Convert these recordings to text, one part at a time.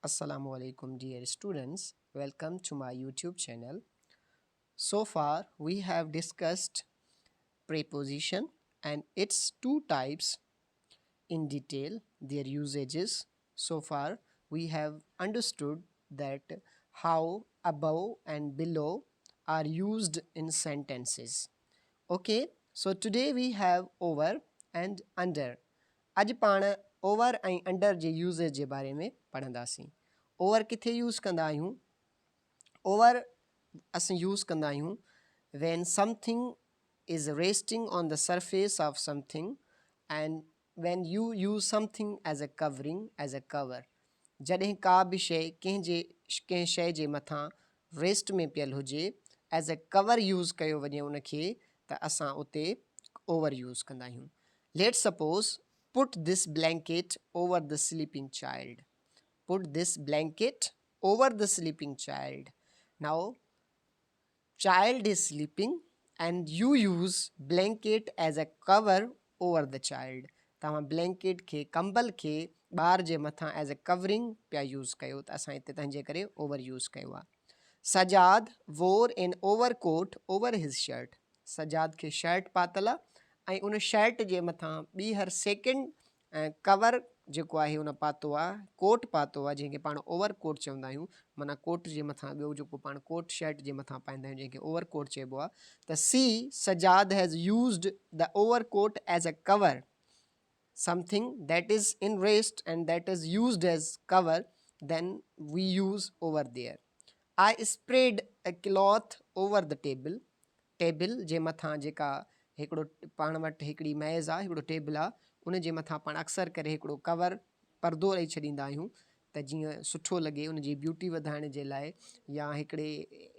Assalamu alaikum, dear students. Welcome to my YouTube channel. So far, we have discussed preposition and its two types in detail, their usages. So far, we have understood that how above and below are used in sentences. Okay, so today we have over and under. अॼु पाण over ऐं under जे usage जे बारे में पढ़ंदासीं। Over किथे use कंदा आहियूं? Over असां यूज़ कंदा आहियूं when something is resting on the surface of something and when you use something as a covering, as a cover. जॾहिं का बि शइ कंहिं शइ जे मथां रेस्ट में पियल हुजे एज़ अ कवर यूज़ कयो वञे उनखे त असां उते ओवर यूज़ कंदा आहियूं। Let's suppose put this blanket over the sleeping child. Put this blanket over the sleeping child. Now, child is sleeping and you use blanket as a cover over the child. तव्हां blanket खे कंबल खे ॿार जे मथां as a covering पिया use कयो त असां हिते तंहिंजे करे ओवर यूज़ कयो आहे। सजाद वोर एन ओवर कोट ओवर हिज शर्ट। सजाद खे शर्ट पातल आहे ऐं उन शर्ट जे मथां ॿी हर सेकेंड कवर जेको आहे उन पातो आहे, कोट पातो आहे जंहिंखे पाण ओवर कोट चवंदा आहियूं। माना कोट जे मथां ॿियो जेको पाण कोट शर्ट जे मथां पाईंदा आहियूं जंहिंखे ओवर कोट चइबो आहे। त सी Sajjad has used the overcoat as a cover something that is in rest and that is used as cover, then we use over there. I spread a cloth over the table. Table जे मथां जेका हिकिड़ो पाण वटि हिकिड़ी मेज़ आहे, हिकिड़ो टेबल आहे, उन जे मथां पाण अक्सर करे हिकिड़ो कवर परदो ॾेई छॾींदा आहियूं त जीअं सुठो लॻे, उन जी ब्यूटी वधाइण जे लाइ या हिकिड़े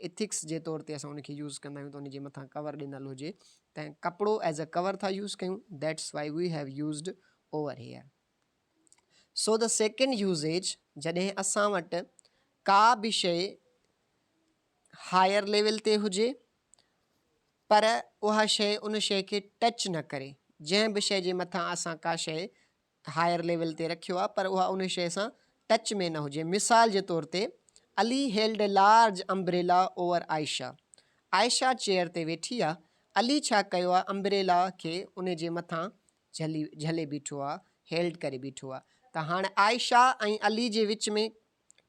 एथिक्स जे तौर ते असां उनखे यूज़ कंदा आहियूं त उन जे मथां कवर ॾिनल हुजे त कपिड़ो एज़ अ कवर था यूज़ कयूं। That's why we have used over here. So the second usage, जॾहिं असां वटि का बि शइ हायर लेवल ते हुजे पर उहा शइ उन शइ खे टच न करे, जंहिं बि शइ जे मथां असां का शइ हायर लेवल ते रखियो आहे पर उहा उन शइ सां टच में न हुजे। मिसाल जे तौर ते Ali held a large umbrella over Ayesha. Ayesha chair ते वेठी आहे, अली छा कयो आहे, अम्ब्रेला खे उन जे मथां झले बीठो आहे, हेल्ड करे बीठो आहे। त हाणे आयशा ऐं अली जे विच में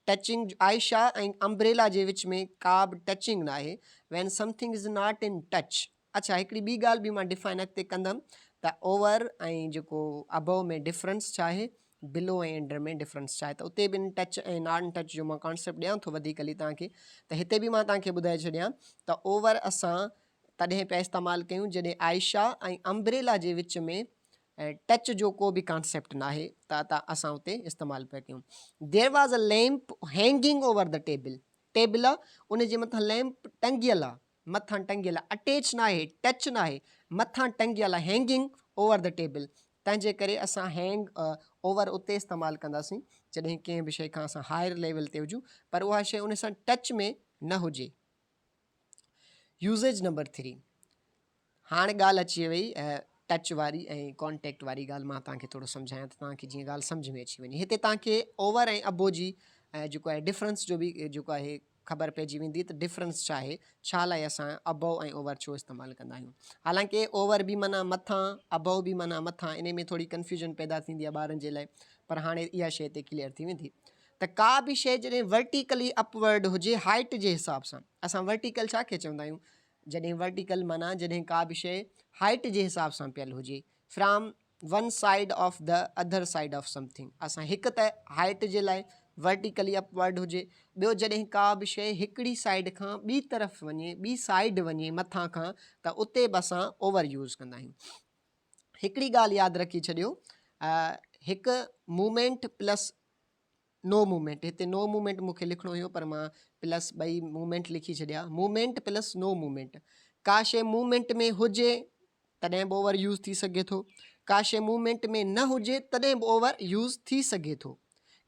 टचिंग, आयशा ऐं अम्ब्रेला जे विच में का बि टचिंग न आहे। When something is not in touch. अच्छा, हिकिड़ी ॿी ॻाल्हि बि मां डिफाइन अॻिते कंदमि त ओवर ऐं जेको अबव में डिफरेंस छा आहे, बिलो ऐं अंडर में डिफरेंस छा आहे, त उते बि टच ऐं नॉन टच जो मां कॉन्सेप्ट ॾियां थो वधीकली तव्हांखे। त हिते बि मां तव्हांखे ॿुधाए छॾियां त ओवर असां तॾहिं पिया इस्तेमालु कयूं जॾहिं आयशा ऐं अम्ब्रेला जे विच में टच जो को बि कॉन्सेप्ट न आहे त असां उते इस्तेमालु पिया कयूं। There was a lamp hanging over the table. Table आहे, उन जे मथां लैम्प टंगियल आहे, मथां टंगियल आहे, अटैच न आहे, टच न आहे, मथां टंगियल आहे, हैंगिंग ओवर द टेबल। तंहिंजे करे असां हैंग ओवर उते इस्तेमालु कंदासीं जॾहिं कंहिं बि शइ खां असां हायर लेवल ते हुजूं पर उहा शइ उन सां टच में न हुजे। Usage number 3। हाणे ॻाल्हि अची वई टच वारी ऐं कॉन्टेक्ट वारी ॻाल्हि। मां तव्हांखे थोरो सम्झायां त तव्हांखे जीअं ॻाल्हि सम्झ में अची वञे। हिते तव्हांखे ओवर ऐं अबो जी जेको आहे डिफरेंस जो बि जेको आहे ख़बर पइजी वेंदी त डिफरेंस छा आहे, छा लाइ असां अबव ऐं ओवर छो इस्तेमालु कंदा आहियूं। हालांकि ओवर बि माना मथां, अबव बि माना मथां, इन में थोरी कन्फ्यूजन पैदा थींदी आहे ॿारनि जे लाइ, पर हाणे इहा शइ हिते क्लियर थी वेंदी। त का बि शइ जॾहिं वर्टिकली अपवर्ड हुजे हाइट जे हिसाब सां, असां वर्टिकल छा खे चवंदा आहियूं, जॾहिं वर्टिकल माना जॾहिं का बि शइ हाइट जे हिसाब सां पियल हुजे, from one side of the other side of something. असां हिकु त हाइट जे लाइ वर्टिकली अपवर्ड हुजे, ॿियो जॾहिं का बि शइ हिकिड़ी साइड खां ॿी तरफ़ वञे, ॿी साइड वञे मथां खां, त उते बि असां ओवर यूज़ कंदा आहियूं। हिकिड़ी ॻाल्हि यादि रखी छॾियो, हिकु मूवमेंट प्लस नो मूवमेंट, हिते नो मूवमेंट मूंखे लिखिणो हुयो पर मां प्लस ॿई मूवमेंट लिखी छॾिया। मूवमेंट प्लस नो मूवमेंट। का शइ मूवमेंट में हुजे तॾहिं बि ओवर यूज़ थी सघे थो, का शइ मूवमेंट में न हुजे तॾहिं बि ओवर यूज़ थी सघे थो,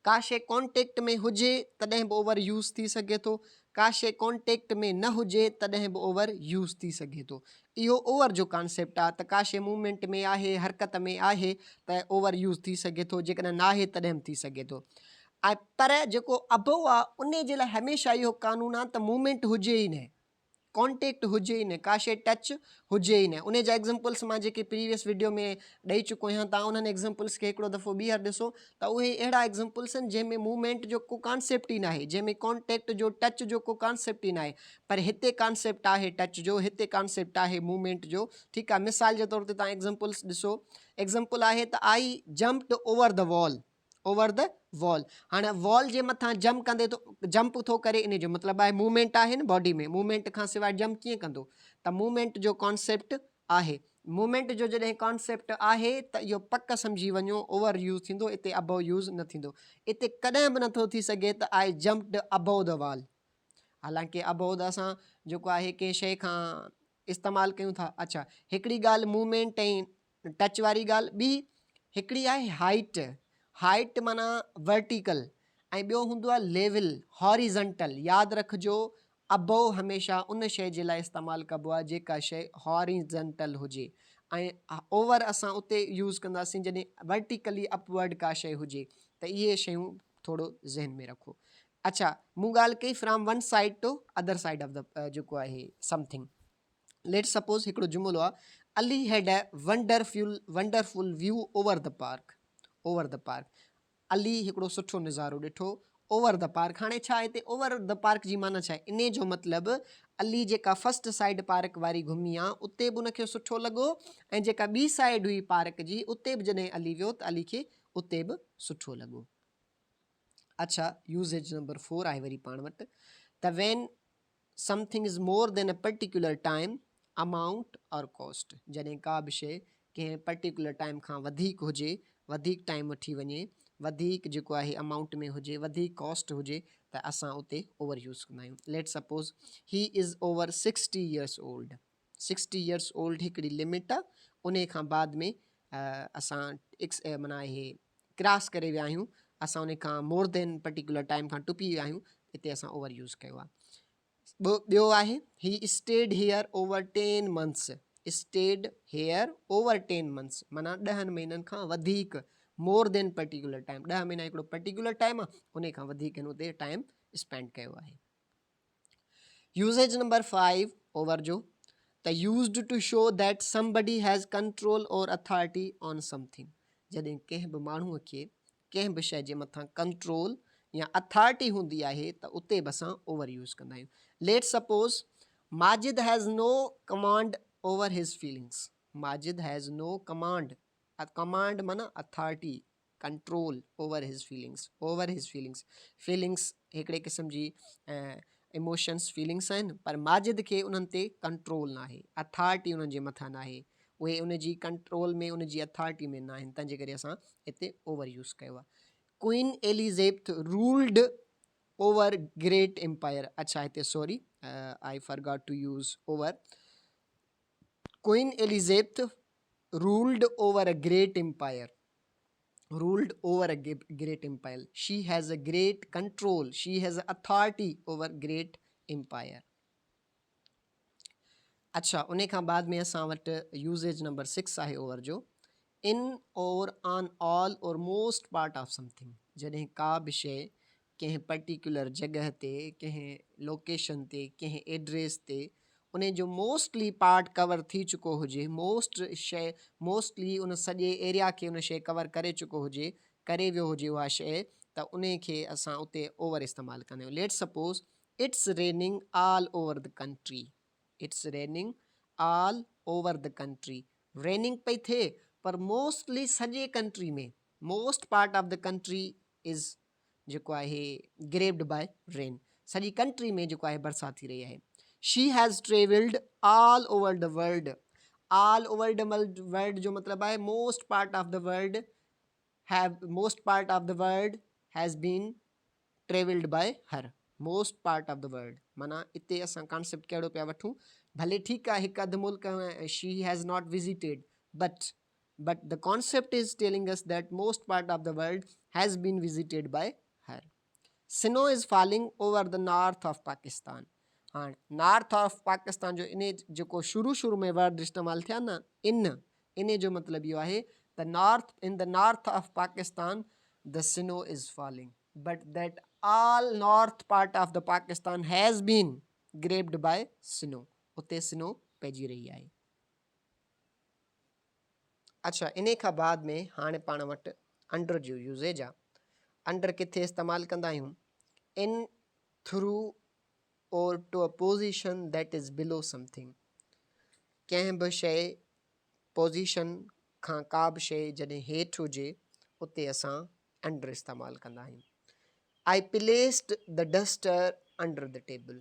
का शइ कॉन्टेक्ट में हुजे तॾहिं बि ओवर यूज़ थी सघे थो, का शइ कॉन्टेक्ट में न हुजे तॾहिं बि ओवर यूज़ थी सघे थो। इहो ओवर जो कॉन्सेप्ट आहे त का शइ मूवमेंट में आहे, हरकत में आहे त ओवर यूज़ थी सघे थो, जेकॾहिं न आहे तॾहिं बि थी सघे थो। ऐं पर जेको अबव आहे उन जे लाइ हमेशह इहो कानून आहे त मूवमेंट हुजे ई न, कॉन्टेक्ट हुजे ई न, का शइ टच हुजे ई न। उन जा एग्ज़ाम्पल्स मां जेके प्रीवियस वीडियो में ॾेई चुको आहियां, तव्हां उन्हनि एग्ज़ाम्पल्स खे हिकिड़ो दफ़ो ॿीहर ॾिसो त उहे अहिड़ा एग्ज़ाम्पल्स आहिनि जंहिंमें मूवमेंट जो को कॉन्सेप्ट ई न आहे, जंहिंमें कॉन्टेक्ट जो टच जो को कॉन्सेप्ट ई न आहे। पर हिते कॉन्सेप्ट आहे टच जो, हिते कॉन्सेप्ट आहे मूवमेंट जो। ठीकु आहे, मिसाल जे तौर ते तव्हां एग्ज़ाम्पल्स ॾिसो। एग्ज़ाम्पल आहे त आई jumped over the wall, over the wall. हाणे वॉल जे मथां जंप कंदे जंप थो करे, इन जो मतिलबु आहे मूवमेंट आहे न बॉडी में, मूवमेंट खां सवाइ जंप कीअं कंदो, त मूवमेंट जो कॉन्सेप्ट आहे। मूवमेंट जो जॾहिं कॉन्सेप्ट आहे त इहो पक सम्झी वञो ओवर यूज़ थींदो, इते अबव यूज़ न थींदो। इते कॾहिं बि नथो थी सघे त आई जंप्ड अबव द वॉल। हालांकि अबव द असां जेको आहे कंहिं शइ खां इस्तेमालु कयूं था। अच्छा, हिकिड़ी ॻाल्हि मूवमेंट ऐं टच वारी ॻाल्हि। ॿी हिकिड़ी आहे हाइट। हाइट माना वर्टिकल ऐं ॿियो हूंदो आहे लेवल, हॉरिज़ंटल। यादि रखिजो, अबव हमेशह उन शइ जे लाइ इस्तेमालु कबो आहे जेका शइ हॉरिज़ंटल हुजे, ऐं ओवर असां उते यूज़ कंदासीं जॾहिं वर्टिकली अपवर्ड का शइ हुजे। त इहे शयूं थोरो ज़हन में रखो। अच्छा, मूं ॻाल्हि कई from one side to other side of the जेको आहे समथिंग। लेट सपोज़ हिकिड़ो जुमिलो आहे, Ali had a wonderful view over the park. Over the park, Ali हिकिड़ो सुठो नज़ारो ॾिठो ओवर द पार्क। हाणे छा हिते ओवर द पार्क जी माना छा आहे, इन जो मतिलबु अली जेका फस्ट साइड पार्क वारी घुमी आहे उते बि उनखे सुठो लॻो, ऐं जेका ॿी साइड हुई पार्क जी उते बि जॾहिं अली वियो त अली खे उते बि सुठो लॻो। अच्छा, यूज़ेज नंबर 4 आहे वरी पाण वटि, त when something is more than a particular time, amount और कॉस्ट। जॾहिं का बि शइ कंहिं पर्टिकुलर टाइम खां वधीक हुजे, वधीक टाइम वठी वञे, वधीक जेको आहे अमाउंट में हुजे, वधीक कॉस्ट हुजे, त असां उते ओवर यूज़ कंदा आहियूं। Let suppose he is over 60 years old। 60 years old हिकिड़ी लिमिट आहे, उन खां बाद में असां माना इहे क्रॉस करे विया आहियूं, असां उन खां मोर देन पर्टिकुलर टाइम खां टुपी विया आहियूं, हिते असां ओवर यूज़ कयो आहे। ॿियो आहे he stayed here over 10 months। Stayed here over 10 months माना 10 महीननि खां वधीक, मोर देन पर्टिकुलर टाइम। 10 महीना हिकिड़ो पर्टिकुलर टाइम आहे, उन खां वधीक हिन उते टाइम स्पेंड कयो आहे। यूज़ेज नंबर 5 ओवर जो, त used to show that somebody has control or authority on something. जॾहिं कंहिं बि माण्हूअ खे कंहिं बि शइ जे मथां कंट्रोल या अथॉरिटी हूंदी आहे त उते बि असां ओवर यूज़ कंदा आहियूं। Let suppose Majid has no command over his feelings. Majid has no command, command माना authority, control over his feelings. Over his feelings, feelings हिकिड़े क़िस्म जी इमोशन्स फीलिंग्स आहिनि, पर माजिद खे उन्हनि ते कंट्रोल न आहे, अथॉरिटी उन्हनि जे मथां न आहे, उहे उन जी कंट्रोल में, उन जी अथॉरिटी में न आहिनि, तंहिंजे करे असां हिते ओवर यूज़ कयो आहे। Queen Elizabeth ruled over great empire. अच्छा, हिते sorry I forgot to use over. Queen Elizabeth ruled over a great empire. Ruled over a great empire. She has a great control. She has authority over great empire. अच्छा, उन खां बाद में असां वटि usage number 6 आहे over जो, इन और ऑन ऑल और मोस्ट पार्ट ऑफ समथिंग। जॾहिं का बि शइ कंहिं पर्टिकुलर जॻह ते, कंहिं लोकेशन ते, कंहिं एड्रेस ते उन जो मोस्टली पार्ट कवर थी चुको हुजे, मोस्टली उन सॼे एरिया खे उन शइ कवर करे चुको हुजे, करे वियो हुजे उहा शइ, त उन खे असां उते ओवर इस्तेमालु कंदा आहियूं। Let suppose it's raining all over the country. It's raining all over the country. Raining पई थिए पर मोस्टली सॼे कंट्री में, most part of the country is जेको आहे ग्रेव्ड बाय रेन। सॼी कंट्री में जेको आहे बरसाति थी रही आहे। She has travelled all over the world. All over the world जो मतिलबु आहे most part of the world has been travelled by हर। Most part of the world माना इते असां कॉन्सेप्ट कहिड़ो पिया वठूं, भले ठीकु आहे हिकु अधु मुल्क शी has not visited, but the concept is telling us that most part of the world has been visited by her. Snow is falling over the north of Pakistan. हाँ, नॉर्थ ऑफ पाकिस्तान जो इन जेको शुरू में वर्ड इस्तेमालु थिया न, इन जो मतिलबु इहो आहे त in the north of Pakistan the snow is falling. but that all north part of the Pakistan has been graped by snow. उते snow पइजी रही आहे. अच्छा, इन खां बाद में हाणे पाण वटि अंडर जो यूज़ेज आहे. अंडर किथे इस्तेमालु कंदा आहियूं? इन थ्रू और to a position that is बिलो समथिंग. कंहिं बि शइ पोज़ीशन खां का बि शइ जॾहिं हेठि हुजे उते असां अंडर इस्तेमालु कंदा आहियूं. I placed the duster under the table.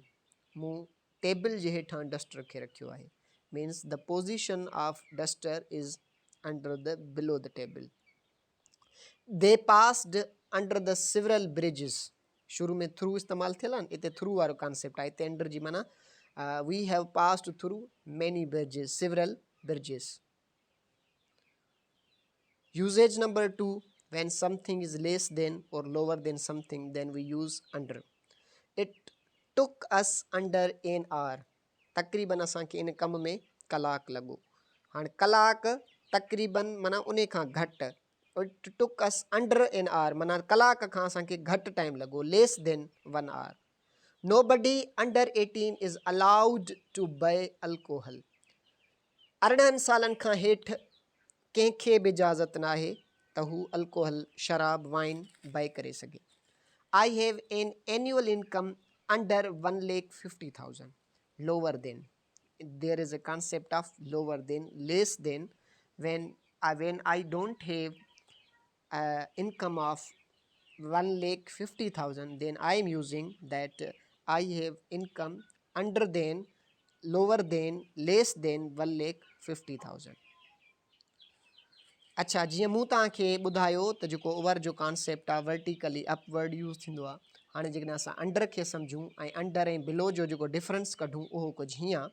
मूं टेबल जे हेठां डस्टर खे रखियो आहे. Means the position of duster is under the below the table. They passed under the several bridges. शुरू में थ्रू इस्तेमालु थियल आहे, हिते थ्रू वारो कॉन्सेप्ट आहे. हिते अंडर जी माना we have passed through many bridges, several bridges. Usage number 2, when something is less than or lower than something, then we use under. It took us under an hour. तक़रीबन असांखे इन कम में कलाकु लॻो. हाणे कलाकु तक़रीबन माना उन खां घटि. It took us under an hour माना कलाक खां असांखे घटि टाइम लॻो. Less than 1 hour. Nobody under 18 is allowed to buy alcohol. 18 सालनि खां हेठि कंहिंखे बि इजाज़त न आहे त हू अल्कोहल शराब वाइन बाए करे सघे. I have an annual income under 1,50,000. Lower than. There is a concept of lower than, less than. When I don't have income of 1,50,000, then I am using that I have income under than, lower than, less than 1,50,000. अच्छा, जीअं मूं तव्हांखे ॿुधायो त जेको over जो concept आहे vertically upward use थींदो आहे. हाणे जेकॾहिं असां अंडर खे सम्झूं ऐं अंडर ऐं बिलो जो जेको डिफरेंस कढूं उहो कुझु हीअं आहे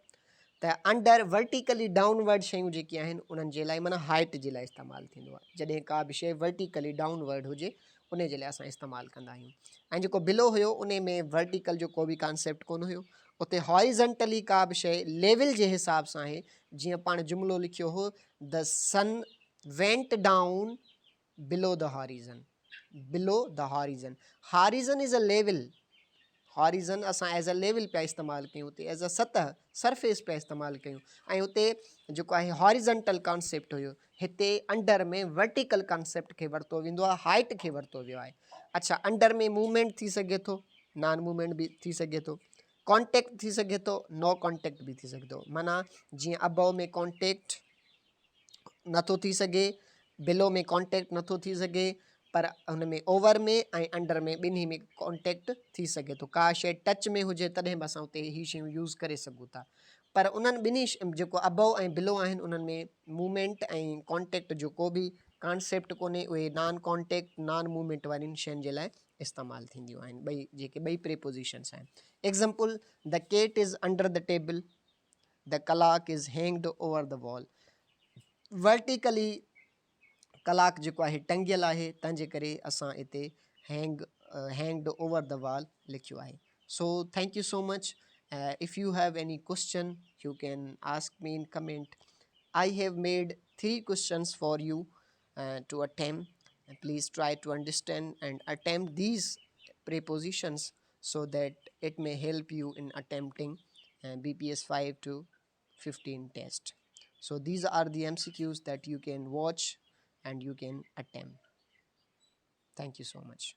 त अंडर वर्टिकली डाउनवर्ड शयूं जेके आहिनि उन्हनि जे लाइ माना हाइट जे लाइ इस्तेमालु थींदो आहे. जॾहिं का बि शइ वर्टिकली डाउनवर्ड हुजे उन जे लाइ असां इस्तेमालु कंदा आहियूं. ऐं जेको बिलो हुयो उन में वर्टिकल जो को बि कॉन्सेप्ट कोन हुयो. उते हॉरिज़ंटली का बि शइ लेवल जे हिसाब सां आहे. जीअं पाण जुमिलो लिखियो हो, the sun went down below the horizon. Below the horizon. Horizon is a level. Horizon असां एज अ लेवल पिया इस्तेमालु कयूं, उते एज अ सतह सरफेस पिया इस्तेमालु कयूं. ऐं उते जेको आहे हॉरिज़ंटल कॉन्सेप्ट हुयो. हिते अंडर में वर्टिकल कॉन्सेप्ट खे वरितो वेंदो आहे, हाइट खे वरितो वियो आहे. अच्छा, अंडर में मूवमेंट थी सघे थो, नॉन मूवमेंट बि थी सघे थो, कॉन्टेक्ट थी सघे थो, नो कॉन्टेक्ट बि थी सघे थो. माना जीअं अबव में कॉन्टेक्ट नथो थी सघे, बिलो में कॉन्टेक्ट नथो थी सघे, पर हुन में ओवर में ऐं अंडर में ॿिन्ही में कॉन्टेक्ट थी सघे थो. का शइ टच में हुजे तॾहिं बि असां उते ही शयूं यूज़ करे सघूं था. पर उन्हनि ॿिन्ही जेको अबव ऐं बिलो आहिनि उन्हनि में मूवमेंट ऐं कॉन्टेक्ट जो को बि कॉन्सेप्ट कोन्हे. उहे नॉन कॉन्टेक्ट नॉन मूवमेंट वारियुनि शयुनि जे लाइ इस्तेमालु थींदियूं आहिनि. ॿई प्रीपोज़िशन्स आहिनि. Example, the cat is under the table, the clock is hanged over the wall. Vertically clock जेको आहे टंगियल आहे, तंहिंजे करे असां हिते हैंग्ड ओवर द वॉल लिखियो आहे. So thank you so much. If U have any question U can ask me in comment. I have made 3 questions for you to attempt. Please try to understand and attempt these prepositions so that it may help you in attempting BPS 5 to 15 test. So these are the MCQs that you can watch and you can attempt. Thank you so much.